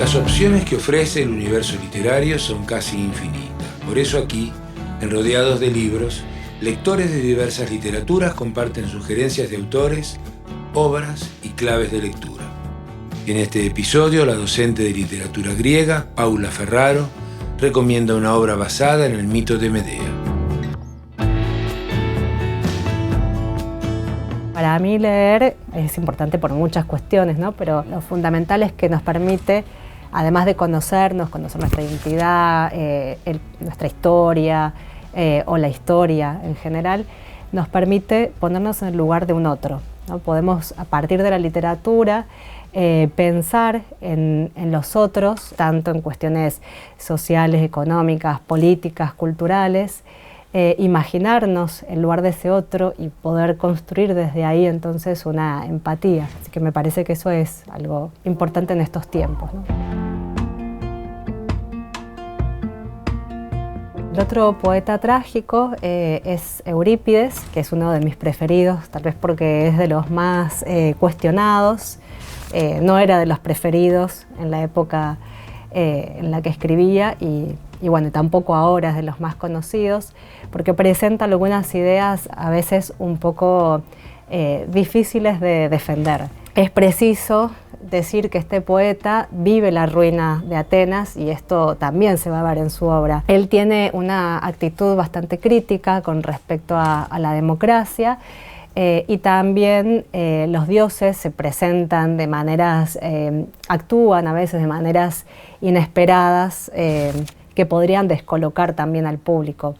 Las opciones que ofrece el universo literario son casi infinitas. Por eso aquí, en Rodeados de Libros, lectores de diversas literaturas comparten sugerencias de autores, obras y claves de lectura. En este episodio, la docente de literatura griega, Paula Ferraro, recomienda una obra basada en el mito de Medea. Para mí leer es importante por muchas cuestiones, ¿no? Pero lo fundamental es que nos permite, además de conocernos, conocer nuestra identidad, nuestra historia o la historia en general, nos permite ponernos en el lugar de un otro, ¿no? Podemos, a partir de la literatura, pensar en los otros, tanto en cuestiones sociales, económicas, políticas, culturales, imaginarnos en lugar de ese otro y poder construir desde ahí entonces una empatía. Así que me parece que eso es algo importante en estos tiempos, ¿no? El otro poeta trágico es Eurípides, que es uno de mis preferidos, tal vez porque es de los más cuestionados. No era de los preferidos en la época en la que escribía y bueno, tampoco ahora es de los más conocidos, porque presenta algunas ideas a veces un poco difíciles de defender. Es preciso decir que este poeta vive la ruina de Atenas y esto también se va a ver en su obra. Él tiene una actitud bastante crítica con respecto a la democracia y también los dioses se presentan de maneras, actúan a veces de maneras inesperadas que podrían descolocar también al público.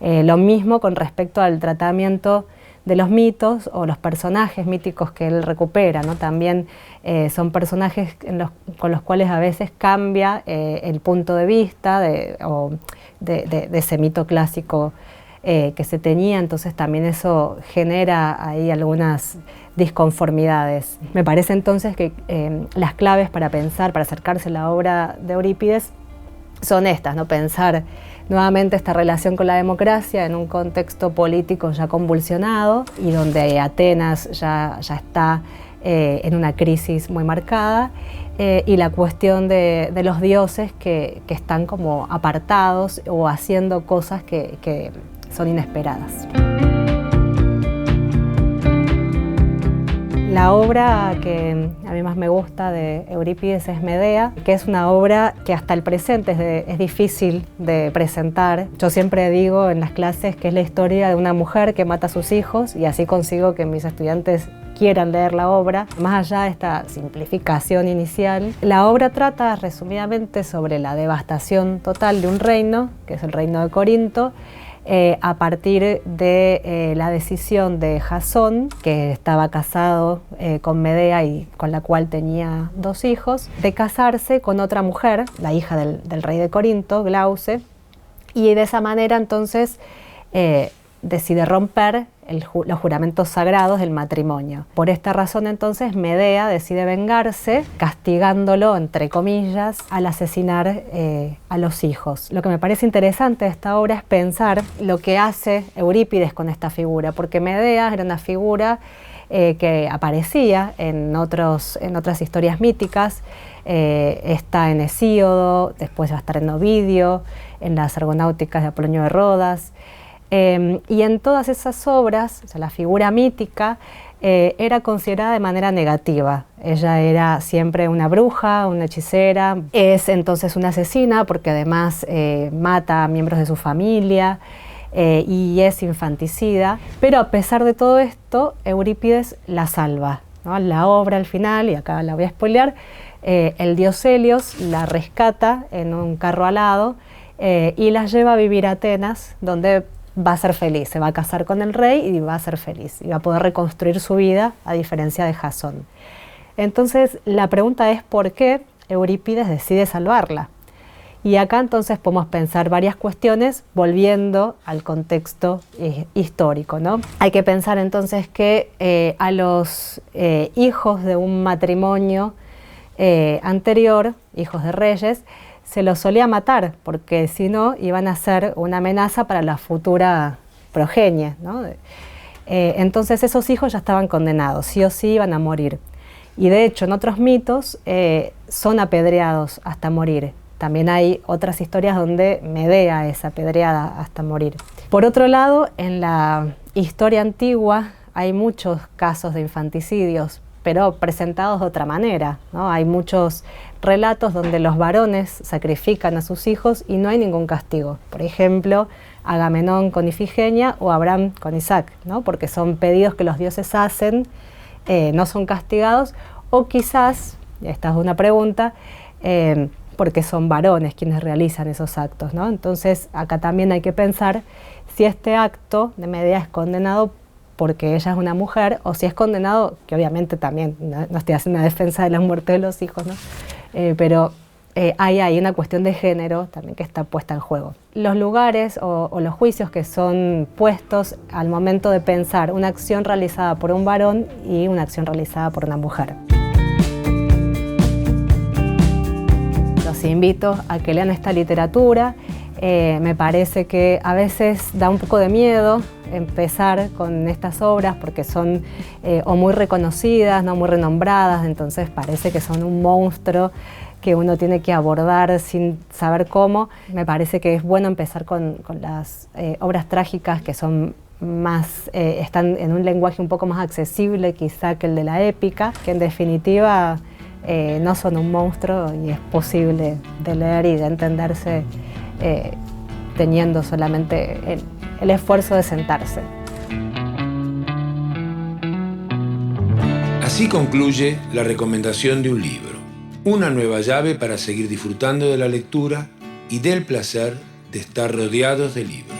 Lo mismo con respecto al tratamiento de los mitos o los personajes míticos que él recupera, ¿no? También son personajes con los cuales a veces cambia el punto de vista de ese mito clásico que se tenía, entonces también eso genera ahí algunas disconformidades. Me parece entonces que las claves para pensar, para acercarse a la obra de Eurípides son estas, ¿no? Pensar nuevamente esta relación con la democracia en un contexto político ya convulsionado y donde Atenas ya está en una crisis muy marcada y la cuestión de los dioses que están como apartados o haciendo cosas que son inesperadas. La obra que a mí más me gusta de Eurípides es Medea, que es una obra que hasta el presente es difícil de presentar. Yo siempre digo en las clases que es la historia de una mujer que mata a sus hijos y así consigo que mis estudiantes quieran leer la obra. Más allá de esta simplificación inicial, la obra trata resumidamente sobre la devastación total de un reino, que es el reino de Corinto, a partir de la decisión de Jasón, que estaba casado con Medea y con la cual tenía 2 hijos, de casarse con otra mujer, la hija del rey de Corinto, Glauce, y de esa manera entonces decide romper los juramentos sagrados del matrimonio. Por esta razón entonces Medea decide vengarse, castigándolo, entre comillas, al asesinar a los hijos. Lo que me parece interesante de esta obra es pensar lo que hace Eurípides con esta figura, porque Medea era una figura que aparecía en otras historias míticas, está en Hesíodo, después va a estar en Ovidio, en las Argonáuticas de Apolonio de Rodas, y en todas esas obras, o sea, la figura mítica era considerada de manera negativa. Ella era siempre una bruja, una hechicera, es entonces una asesina porque además mata a miembros de su familia y es infanticida, pero a pesar de todo esto, Eurípides la salva, ¿no? La obra al final, y acá la voy a spoilear, el dios Helios la rescata en un carro alado y la lleva a vivir a Atenas, donde va a ser feliz, se va a casar con el rey y va a ser feliz, y va a poder reconstruir su vida a diferencia de Jasón. Entonces la pregunta es ¿por qué Eurípides decide salvarla? Y acá entonces podemos pensar varias cuestiones volviendo al contexto histórico, ¿no? Hay que pensar entonces que a los hijos de un matrimonio anterior, hijos de reyes, se los solía matar, porque si no iban a ser una amenaza para la futura progenie, ¿no? Entonces esos hijos ya estaban condenados, sí o sí iban a morir. Y de hecho, en otros mitos son apedreados hasta morir. También hay otras historias donde Medea es apedreada hasta morir. Por otro lado, en la historia antigua hay muchos casos de infanticidios, pero presentados de otra manera, ¿no? Hay muchos relatos donde los varones sacrifican a sus hijos y no hay ningún castigo. Por ejemplo, Agamenón con Ifigenia o Abraham con Isaac, ¿no? Porque son pedidos que los dioses hacen, no son castigados, o quizás, esta es una pregunta, porque son varones quienes realizan esos actos, ¿no? Entonces, acá también hay que pensar si este acto de Medea es condenado porque ella es una mujer, o si es condenado, que obviamente también, no estoy haciendo una defensa de la muerte de los hijos, ¿no? Pero hay una cuestión de género también que está puesta en juego. Los lugares o los juicios que son puestos al momento de pensar una acción realizada por un varón y una acción realizada por una mujer. Los invito a que lean esta literatura. Me parece que a veces da un poco de miedo empezar con estas obras porque son o muy reconocidas, no muy renombradas, entonces parece que son un monstruo que uno tiene que abordar sin saber cómo. Me parece que es bueno empezar con las obras trágicas que son más, están en un lenguaje un poco más accesible quizá que el de la épica, que en definitiva no son un monstruo y es posible de leer y de entenderse teniendo solamente el esfuerzo de sentarse. Así concluye la recomendación de un libro, una nueva llave para seguir disfrutando de la lectura y del placer de estar rodeados de libros.